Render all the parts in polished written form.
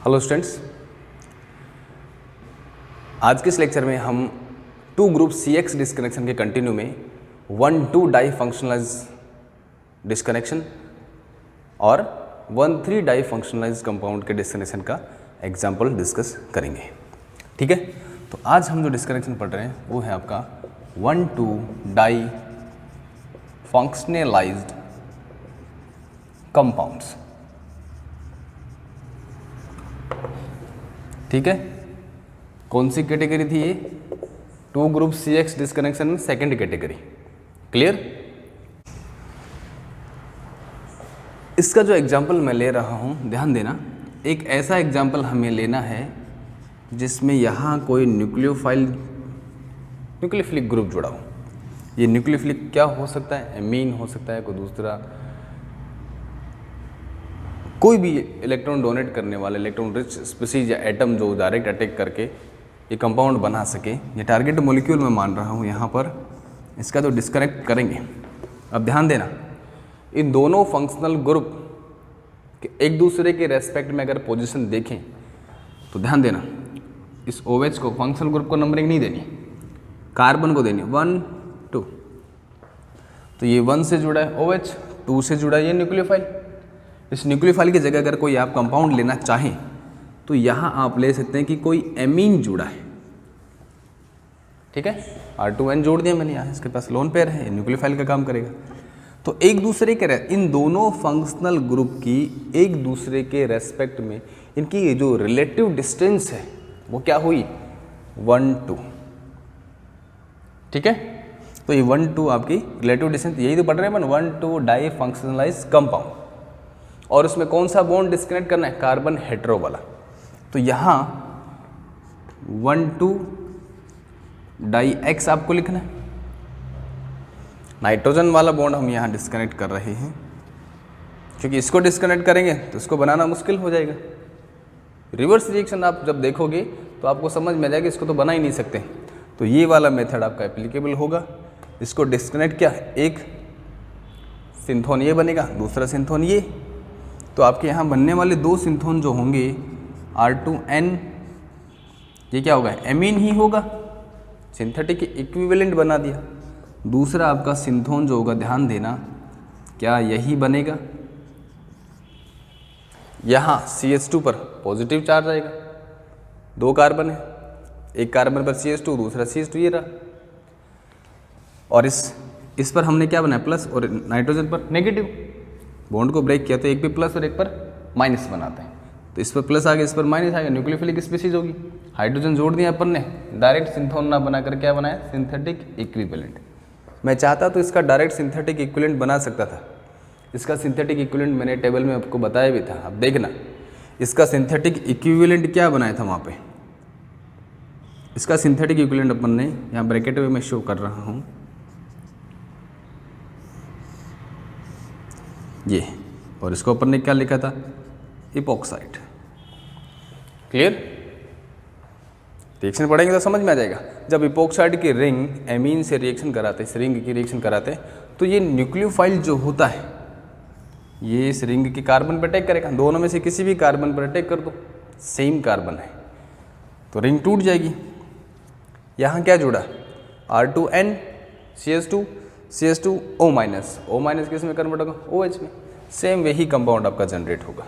Hello students, आज के इस लेक्चर में हम टू ग्रुप CX डिस्कनेक्शन के कंटिन्यू में 1,2 डाई फंक्शनलाइज डिस्कनेक्शन और 1,3 डाई फंक्शनलाइज कंपाउंड के डिस्कनेक्शन का एग्जाम्पल डिस्कस करेंगे। ठीक है, तो आज हम जो डिस्कनेक्शन पढ़ रहे हैं वो है आपका 1,2 डाई फंक्शनलाइज्ड कंपाउंड्स। ठीक है, कौन सी कैटेगरी थी ये? टू ग्रुप CX डिस्कनेक्शन में सेकंड कैटेगरी। क्लियर? इसका जो एग्जाम्पल मैं ले रहा हूँ, ध्यान देना, एक ऐसा एग्जाम्पल हमें लेना है जिसमें यहाँ कोई न्यूक्लियोफिलिक ग्रुप जुड़ा हो। ये न्यूक्लियोफिलिक क्या हो सकता है? एमीन हो सकता है, कोई दूसरा कोई भी इलेक्ट्रॉन डोनेट करने वाला इलेक्ट्रॉन रिच स्पीसीज या एटम जो डायरेक्ट अटैक करके ये कंपाउंड बना सके। ये टारगेट मॉलिक्यूल मैं मान रहा हूँ यहाँ पर, इसका जो डिस्कनेक्ट करेंगे। अब ध्यान देना, इन दोनों फंक्शनल ग्रुप के एक दूसरे के रेस्पेक्ट में अगर पोजीशन देखें तो ध्यान देना, इस OH को फंक्शनल ग्रुप को नंबरिंग नहीं देनी, कार्बन को देनी 1 2। तो ये 1 से जुड़ा है OH, 2 से जुड़ा है ये न्यूक्लियोफाइल। इस न्यूक्लियोफाइल की जगह अगर कोई आप कंपाउंड लेना चाहें तो यहाँ आप ले सकते हैं कि कोई एमीन जुड़ा है। ठीक है, R2N जोड़ दिया मैंने यहाँ, इसके पास लोन पेयर है, न्यूक्लियोफाइल का काम करेगा। तो एक दूसरे के इन दोनों फंक्शनल ग्रुप की एक दूसरे के रेस्पेक्ट में इनकी जो रिलेटिव डिस्टेंस है वो क्या हुई? 1 2। ठीक है, तो ये 1 2 आपकी रिलेटिव डिस्टेंस, यही तो पढ़ रहे हैं अपन, 1 2 डाई फंक्शनलाइज कंपाउंड। और उसमें कौन सा बॉन्ड डिस्कनेक्ट करना है? कार्बन हेटेरो वाला। तो यहाँ 1 2 डाई X आपको लिखना है। नाइट्रोजन वाला बॉन्ड हम यहाँ डिस्कनेक्ट कर रहे हैं, क्योंकि इसको डिस्कनेक्ट करेंगे तो इसको बनाना मुश्किल हो जाएगा। रिवर्स रिएक्शन आप जब देखोगे तो आपको समझ में आ जाएगा इसको तो बना ही नहीं सकते। तो ये वाला मेथड आपका एप्लीकेबल होगा। इसको डिस्कनेक्ट क्या है, एक सिंथोन ये बनेगा, दूसरा सिंथोन ये। तो आपके यहाँ बनने वाले दो सिंथोन जो होंगे R2N, ये क्या होगा? एमीन ही होगा, सिंथेटिक इक्विवेलेंट बना दिया। दूसरा आपका सिंथोन जो होगा, ध्यान देना, क्या यही बनेगा? यहाँ CH2 पर पॉजिटिव चार्ज आएगा, 2 कार्बन है, एक कार्बन पर CH2, दूसरा CH2 ये रहा। और इस पर हमने क्या बनाया? प्लस, और नाइट्रोजन पर नेगेटिव। बॉन्ड को ब्रेक किया तो एक पे प्लस और एक पर माइनस बनाते हैं। तो इस पर प्लस आ गया, इस पर माइनस आ गया, न्यूक्लियोफिलिक स्पीसीज होगी। हाइड्रोजन जोड़ दिया अपन ने, डायरेक्ट सिंथोन ना बनाकर क्या बनाया? Synthetic equivalent. मैं चाहता तो इसका डायरेक्ट सिंथेटिक इक्विवेलेंट बना सकता था। इसका सिंथेटिक इक्विवेलेंट मैंने टेबल में आपको बताया भी था, अब देखना इसका सिंथेटिक इक्विवेलेंट क्या बनाया था वहाँ पे। इसका सिंथेटिक इक्विवेलेंट अपन ने यहाँ ब्रैकेट में मैं शो कर रहा हूँ, ये। और इसको अपन ने क्या लिखा था? इपॉक्साइड। क्लियर? रिएक्शन पढ़ेंगे तो समझ में आ जाएगा। जब इपॉक्साइड की रिंग एमीन से रिएक्शन कराते, इस रिंग की रिएक्शन कराते, तो ये न्यूक्लियोफाइल जो होता है ये इस रिंग के कार्बन पर अटैक करेगा। दोनों में से किसी भी कार्बन पर अटैक कर दो, सेम कार्बन है तो रिंग टूट जाएगी। यहाँ क्या जुड़ा? R2N CH2 CH2 O minus किस में कन्वर्ट होगा? OH में। सेम वही कंपाउंड आपका जनरेट होगा।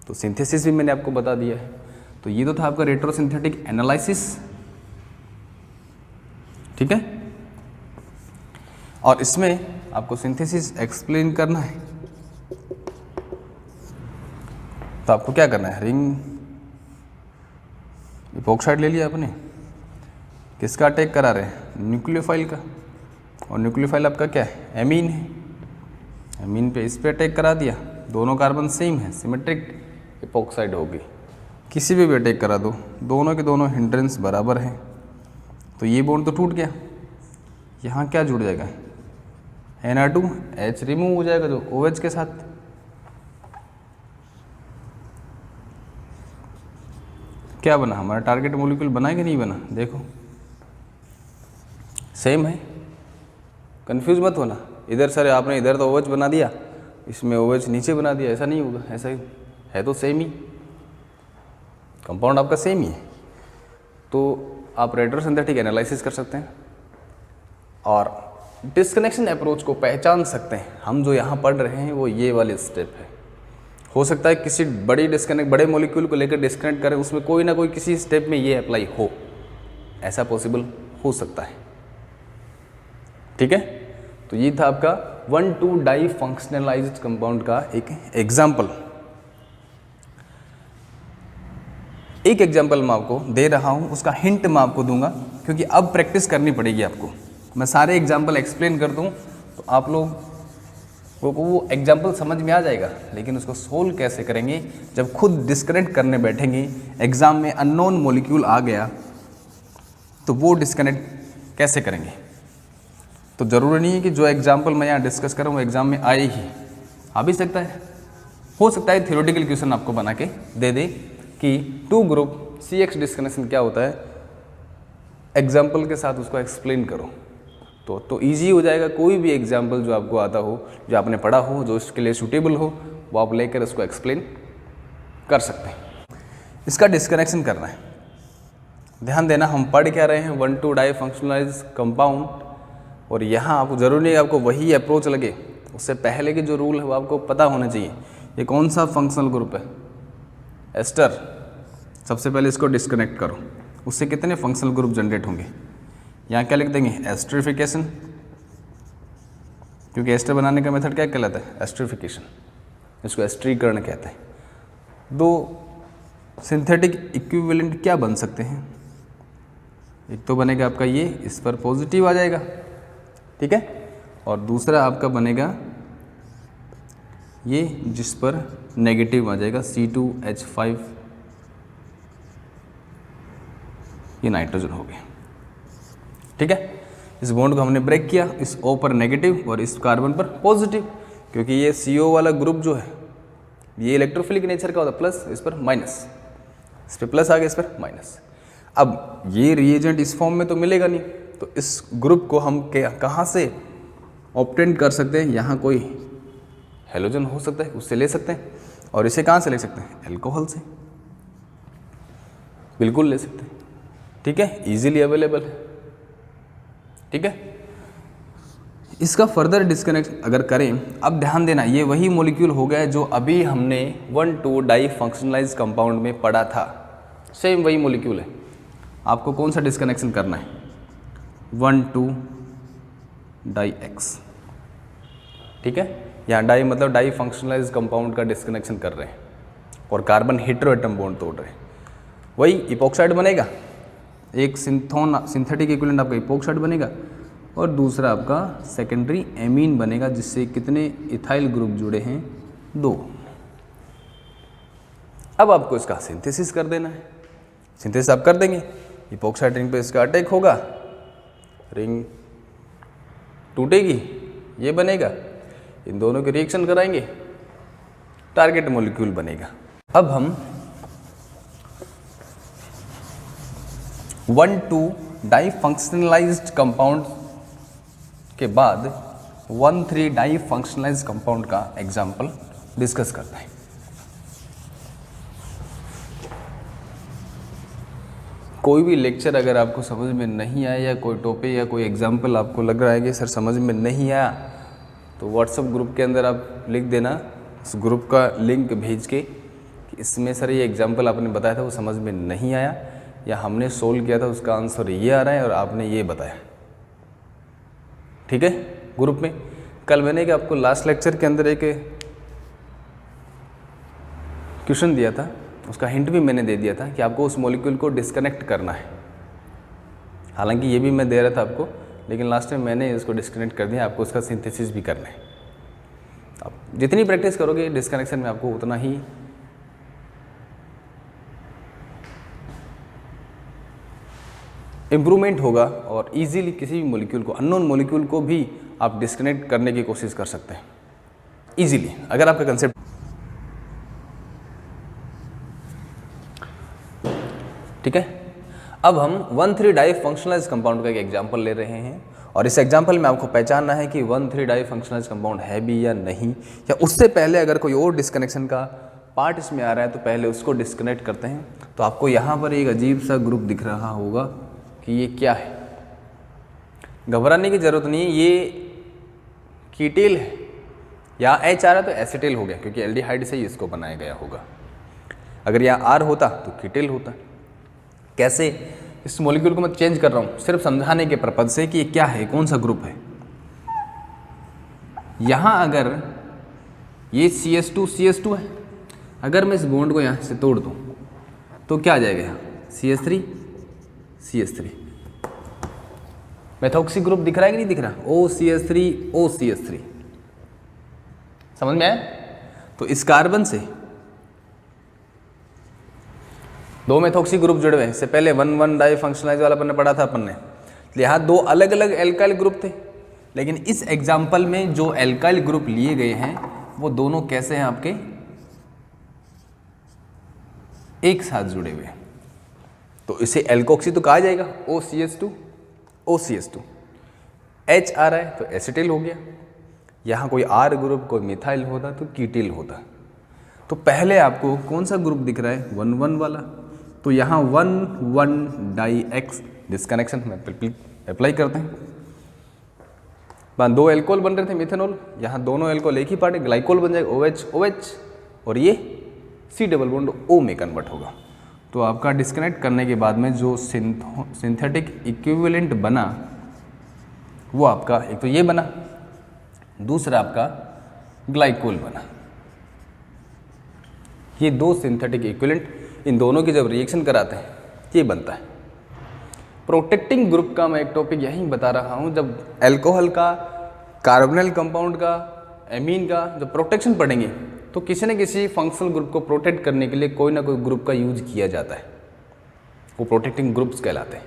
तो सिंथेसिस भी मैंने आपको बता दिया है। तो ये तो था आपका रेट्रोसिंथेटिक एनालिसिस। ठीक है, और इसमें आपको सिंथेसिस एक्सप्लेन करना है। तो आपको क्या करना है? रिंग इपॉक्साइड ले लिया आपने, किसका अटैक करा रहे हैं? न्यूक्लियोफाइल का। और न्यूक्लियोफाइल आपका क्या है? एमीन है। एमीन पे इस पे अटैक करा दिया, दोनों कार्बन सेम है, सिमेट्रिक इपॉक्साइड होगी। किसी पे भी अटैक करा दो, दोनों के दोनों हिंड्रेंस बराबर हैं। तो ये बॉन्ड तो टूट गया। यहाँ क्या जुड़ जाएगा? NR2H रिमूव हो जाएगा जो OH के साथ। क्या बना? हमारा टारगेट मॉलिक्यूल बना कि नहीं बना? देखो सेम है, कंफ्यूज मत होना। इधर सर आपने इधर तो OH बना दिया, इसमें OH नीचे बना दिया, ऐसा नहीं होगा, ऐसा ही है तो सेम ही। कंपाउंड आपका सेम ही है। तो आप रेट्रोसिंथेटिक एनालिसिस कर सकते हैं और डिस्कनेक्शन अप्रोच को पहचान सकते हैं। हम जो यहाँ पढ़ रहे हैं वो ये वाले स्टेप है। हो सकता है किसी बड़े मॉलिक्यूल को लेकर डिस्कनेक्ट करें, उसमें कोई ना कोई किसी स्टेप में ये अप्लाई हो, ऐसा पॉसिबल हो सकता है। ठीक है, तो ये था आपका 1,2 डाई फंक्शनलाइज्ड कंपाउंड का एक एग्जाम्पल। एक एग्जाम्पल मैं आपको दे रहा हूँ, उसका हिंट मैं आपको दूंगा, क्योंकि अब प्रैक्टिस करनी पड़ेगी आपको। मैं सारे एग्जाम्पल एक्सप्लेन कर दूँ तो आप लोगों को वो एग्जाम्पल समझ में आ जाएगा, लेकिन उसको सोल्व कैसे करेंगे जब खुद डिस्कनेक्ट करने बैठेंगे। एग्जाम में अननोन मॉलिक्यूल आ गया तो वो डिस्कनेक्ट कैसे करेंगे। तो ज़रूरी नहीं है कि जो एग्जाम्पल मैं यहाँ डिस्कस कर रहा हूँ वो एग्जाम में आए ही, आ भी सकता है। हो सकता है थ्योरेटिकल क्वेश्चन आपको बना के दे दे कि 2 ग्रुप CX डिस्कनेक्शन क्या होता है, एग्जाम्पल के साथ उसको एक्सप्लेन करो। तो ईजी हो जाएगा। कोई भी एग्जाम्पल जो आपको आता हो, जो आपने पढ़ा हो, जो इसके लिए सूटेबल हो, वो आप लेकर उसको एक्सप्लेन कर सकते हैं। इसका डिस्कनेक्शन करना है, ध्यान देना। हम पढ़ क्या रहे हैं, 1,2 डाई फंक्शनलाइज्ड कंपाउंड। और यहाँ आपको जरूरी नहीं आपको वही अप्रोच लगे, उससे पहले के जो रूल है वो आपको पता होना चाहिए। ये कौन सा फंक्शनल ग्रुप है, एस्टर। सबसे पहले इसको डिस्कनेक्ट करो, उससे कितने फंक्शनल ग्रुप जनरेट होंगे। यहाँ क्या लिख देंगे, एस्टरिफिकेशन, क्योंकि एस्टर बनाने का मेथड क्या कहलाता है, एस्टरिफिकेशन। इसको एस्टरीकरण कहते हैं। 2 सिंथेटिक इक्विवेलेंट क्या बन सकते हैं, एक तो बनेगा आपका ये, इस पर पॉजिटिव आ जाएगा, ठीक है, और दूसरा आपका बनेगा ये जिस पर नेगेटिव आ जाएगा, C2H5, ये नाइट्रोजन हो गया। ठीक है, इस बॉन्ड को हमने ब्रेक किया, इस O पर नेगेटिव और इस कार्बन पर पॉजिटिव, क्योंकि ये CO वाला ग्रुप जो है ये इलेक्ट्रोफिलिक नेचर का होता है, प्लस इस पर माइनस, इस पर प्लस आ गया, इस पर माइनस। अब ये रिएजेंट इस फॉर्म में तो मिलेगा नहीं, तो इस ग्रुप को हम कहाँ से ऑब्टेन कर सकते हैं, यहाँ कोई हेलोजन हो सकता है, उससे ले सकते हैं। और इसे कहाँ से ले सकते हैं, एल्कोहल से, बिल्कुल ले सकते हैं। ठीक है, इजीली अवेलेबल है। ठीक है, इसका फर्दर डिस्कनेक्ट अगर करें, अब ध्यान देना, ये वही मॉलिक्यूल हो गया जो अभी हमने 1,2 डाई फंक्शनलाइज कंपाउंड में पढ़ा था, सेम वही मॉलिक्यूल है। आपको कौन सा डिस्कनेक्शन करना है, 1,2 डाई X। ठीक है, यहाँ डाई मतलब डाई फंक्शनलाइज कंपाउंड का डिस्कनेक्शन कर रहे हैं और कार्बन हेटेरो एटम बॉन्ड तोड़ रहे हैं। वही इपोक्साइड बनेगा, एक सिंथेटिक इक्विवेलेंट आपका इपोक्साइड बनेगा और दूसरा आपका सेकेंडरी एमीन बनेगा, जिससे कितने इथाइल ग्रुप जुड़े हैं, 2। अब आपको इसका सिंथेसिस कर देना है। सिंथेसिस आप कर देंगे, इपोक्साइड रिंग पे इसका अटैक होगा, रिंग टूटेगी, ये बनेगा, इन दोनों के रिएक्शन कराएंगे, टारगेट मॉलिक्यूल बनेगा। अब हम 1,2 डाई फंक्शनलाइज्ड कंपाउंड के बाद 1,3 डाई फंक्शनलाइज्ड कंपाउंड का एग्जाम्पल डिस्कस करते हैं। कोई भी लेक्चर अगर आपको समझ में नहीं आया या कोई टॉपिक या कोई एग्जाम्पल आपको लग रहा है कि सर समझ में नहीं आया, तो व्हाट्सएप ग्रुप के अंदर आप लिख देना, उस ग्रुप का लिंक भेज के कि इसमें सर ये एग्जाम्पल आपने बताया था वो समझ में नहीं आया, या हमने सोल्व किया था उसका आंसर ये आ रहा है और आपने ये बताया। ठीक है, ग्रुप में कल मैंने कि आपको लास्ट लेक्चर के अंदर एक क्वेश्चन दिया था, उसका हिंट भी मैंने दे दिया था कि आपको उस मॉलिक्यूल को डिस्कनेक्ट करना है। हालांकि ये भी मैं दे रहा था आपको, लेकिन लास्ट में मैंने इसको डिस्कनेक्ट कर दिया, आपको उसका सिंथेसिस भी करना है। आप जितनी प्रैक्टिस करोगे डिस्कनेक्शन में आपको उतना ही इम्प्रूवमेंट होगा और इजीली किसी भी मॉलिक्यूल को, अननोन मॉलिक्यूल को भी आप डिस्कनेक्ट करने की कोशिश कर सकते हैं इजीली, अगर आपका कंसेप्ट। ठीक है, अब हम 1,3 डाई फंक्शनलाइज्ड कंपाउंड का एक एग्जांपल ले रहे हैं और इस एग्जांपल में आपको पहचानना है कि 1,3 डाई फंक्शनलाइज्ड कंपाउंड है भी या नहीं, या उससे पहले अगर कोई और डिस्कनेक्शन का पार्ट इसमें आ रहा है तो पहले उसको डिस्कनेक्ट करते हैं। तो आपको यहाँ पर एक अजीब सा ग्रुप दिख रहा होगा कि ये क्या है। घबराने की ज़रूरत नहीं है, ये कीटेल है। यहाँ H आ रहा है तो एसिटेल हो गया, क्योंकि एल्डिहाइड से ही इसको बनाया गया होगा। अगर यहाँ R होता तो कीटेल होता। कैसे? इस मॉलिक्यूल को मैं चेंज कर रहा हूँ सिर्फ समझाने के पर्पज से कि ये क्या है, कौन सा ग्रुप है। यहाँ अगर ये CH2 है, अगर मैं इस बॉन्ड को यहाँ से तोड़ दूँ तो क्या आ जाएगा यहाँ CH3 मेथॉक्सी ग्रुप दिख रहा है कि नहीं दिख रहा? OCH3 समझ में आया? तो इस कार्बन से दो मेथॉक्सी ग्रुप जुड़े हुए हैं। इससे पहले 1,1 डाई फंक्शनलाइज वाला अपन ने पढ़ा था अपन ने। यहाँ दो अलग अलग एल्काइल ग्रुप थे, लेकिन इस एग्जाम्पल में जो एल्काइल ग्रुप लिए गए हैं वो दोनों कैसे हैं आपके? एक साथ जुड़े हुए हैं। तो इसे एल्कोक्सी तो कहा जाएगा, OCH2 H आ रहा है तो एसिटिल हो गया। यहाँ कोई R ग्रुप, कोई मिथाइल होता तो कीटिल होता। तो पहले आपको कौन सा ग्रुप दिख रहा है? 1,1 वाला। तो यहाँ 1,1 डाई X डिस्कनेक्शन में अप्लाई करते हैं। दो एल्कोहल बन रहे थे मिथेनॉल, यहाँ दोनों एल्कोहल एक ही पार्ट है, ग्लाइकोल बन जाएगा OH और ये C डबल बॉन्ड O में कन्वर्ट होगा। तो आपका डिस्कनेक्ट करने के बाद में जो सिंथेटिक इक्विवेलेंट बना वो आपका एक तो ये बना, दूसरा आपका ग्लाइकोल बना। ये दो सिंथेटिक इक्विवेलेंट, इन दोनों की जब रिएक्शन कराते हैं ये बनता है। प्रोटेक्टिंग ग्रुप का मैं एक टॉपिक यहीं बता रहा हूँ। जब एल्कोहल का, कार्बोनिल कंपाउंड का, एमीन का जब प्रोटेक्शन पढ़ेंगे तो किसी न किसी फंक्शनल ग्रुप को प्रोटेक्ट करने के लिए कोई ना कोई ग्रुप का यूज किया जाता है, वो प्रोटेक्टिंग ग्रुप्स कहलाते हैं।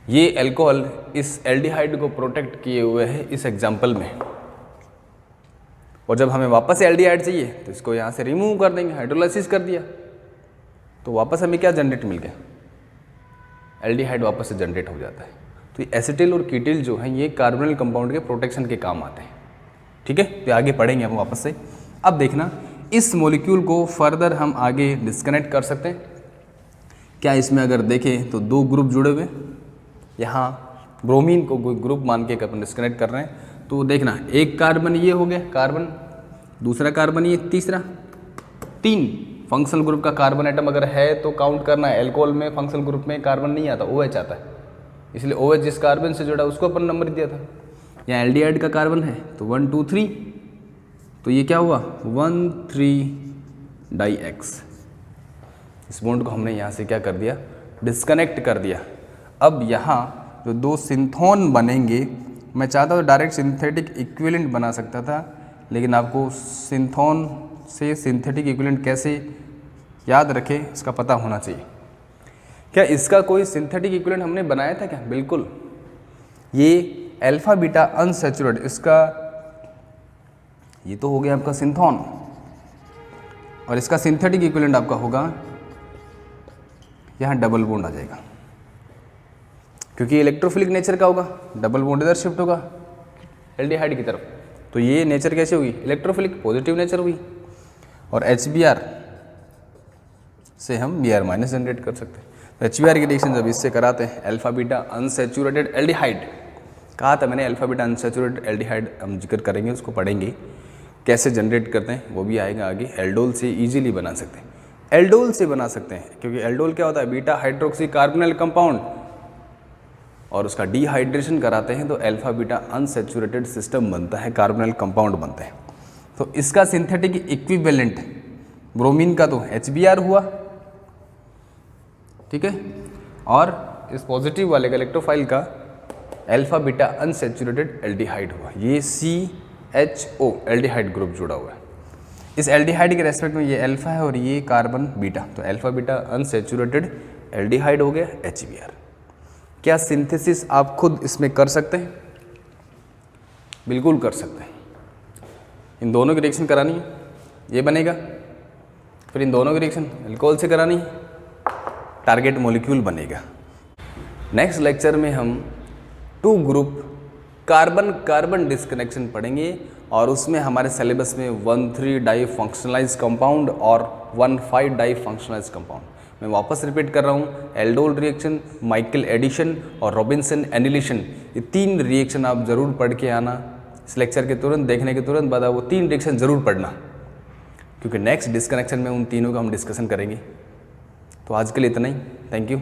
ये एल्कोहल इस एल्डिहाइड को प्रोटेक्ट किए हुए है इस एग्जाम्पल में। और जब हमें वापस एल्डिहाइड चाहिए तो इसको यहाँ से रिमूव कर देंगे, हाइड्रोलाइसिस कर दिया तो वापस हमें क्या जनरेट मिल गया? एल्डिहाइड वापस से जनरेट हो जाता है। तो एसिटिल और कीटिल जो हैं ये कार्बोनिल कंपाउंड के प्रोटेक्शन के काम आते हैं। ठीक है, तो आगे पढ़ेंगे हम वापस से। अब देखना, इस मॉलिक्यूल को फर्दर हम आगे डिस्कनेक्ट कर सकते हैं क्या? इसमें अगर देखें तो दो ग्रुप जुड़े हुए, यहाँ ब्रोमीन को कोई ग्रुप मान के अपन डिस्कनेक्ट कर रहे हैं। तो देखना, एक कार्बन ये हो गया कार्बन, दूसरा कार्बन ये, तीसरा, 3 फंक्शनल ग्रुप का कार्बन एटम अगर है तो काउंट करना है। एल्कोहल में फंक्शनल ग्रुप में कार्बन नहीं आता, OH आता है, इसलिए OH जिस कार्बन से जुड़ा उसको अपन नंबर दिया था। यहाँ एल्डिहाइड का कार्बन है तो 1 2 3, तो ये क्या हुआ 1,3 डाई X। इस बॉन्ड को हमने यहाँ से क्या कर दिया? डिस्कनेक्ट कर दिया। अब यहाँ जो दो सिंथोन बनेंगे, मैं चाहता था डायरेक्ट सिंथेटिक इक्विवेलेंट बना सकता था, लेकिन आपको सिंथोन से सिंथेटिक इक्विवेलेंट कैसे याद रखें इसका पता होना चाहिए। क्या इसका कोई सिंथेटिक इक्विवेलेंट हमने बनाया था क्या? बिल्कुल। ये अल्फा बीटा अनसैचुरेटेड, इसका ये तो हो गया आपका सिंथोन, और इसका सिंथेटिक इक्विवेलेंट आपका होगा यहाँ डबल बॉन्ड आ जाएगा, क्योंकि इलेक्ट्रोफिलिक नेचर का होगा, डबल बॉन्ड इधर शिफ्ट होगा एल्डिहाइड की तरफ। तो ये नेचर कैसे होगी? इलेक्ट्रोफिलिक, पॉजिटिव नेचर हुई। और HBr से हम Br- जनरेट कर सकते हैं। तो HBr की रिएक्शन जब इससे कराते हैं, अल्फा बीटा अनसैचुरेटेड एल्डिहाइड, कहा था मैंने अल्फा बीटा अनसैचुरेटेड एल्डिहाइड हम जिक्र करेंगे, उसको पढ़ेंगे कैसे जनरेट करते हैं, वो भी आएगा आगे। एल्डोल से इजीली बना सकते हैं, एल्डोल से बना सकते हैं, क्योंकि एल्डोल क्या होता है? बीटा हाइड्रोक्सी कार्बोनिल कंपाउंड, और उसका डिहाइड्रेशन कराते हैं तो अल्फा बीटा अनसैचुरेटेड सिस्टम बनता है, कार्बोनिल कंपाउंड बनते हैं। तो इसका सिंथेटिक इक्विवेलेंट ब्रोमीन का तो HBr हुआ, ठीक है, और इस पॉजिटिव वाले का इलेक्ट्रोफाइल का अल्फा बीटा अनसैचुरेटेड एल्डिहाइड हुआ। ये CHO एल्डिहाइड ग्रुप जुड़ा हुआ है। इस एल्डिहाइड के रेस्पेक्ट में ये अल्फा है और ये कार्बन बीटा, तो अल्फा बीटा अनसैचुरेटेड एल्डिहाइड हो गया HBr। क्या सिंथेसिस आप खुद इसमें कर सकते हैं? बिल्कुल कर सकते हैं। इन दोनों की रिएक्शन करानी है, ये बनेगा, फिर इन दोनों की रिएक्शन अल्कोहल से करानी है, टारगेट मॉलिक्यूल बनेगा। नेक्स्ट लेक्चर में हम 2 ग्रुप कार्बन कार्बन डिस्कनेक्शन पढ़ेंगे और उसमें हमारे सिलेबस में 1,3 डाई फंक्शनलाइज कंपाउंड और 1,5 डाई फंक्शनलाइज कंपाउंड। मैं वापस रिपीट कर रहा हूँ, एल्डोल रिएक्शन, माइकल एडिशन और रॉबिन्सन एनिलेशन, ये 3 रिएक्शन आप ज़रूर पढ़ के आना। इस लेक्चर के तुरंत देखने के तुरंत बाद वो 3 रिएक्शन ज़रूर पढ़ना, क्योंकि नेक्स्ट डिस्कनेक्शन में उन तीनों का हम डिस्कशन करेंगे। तो आज के लिए इतना ही, थैंक यू।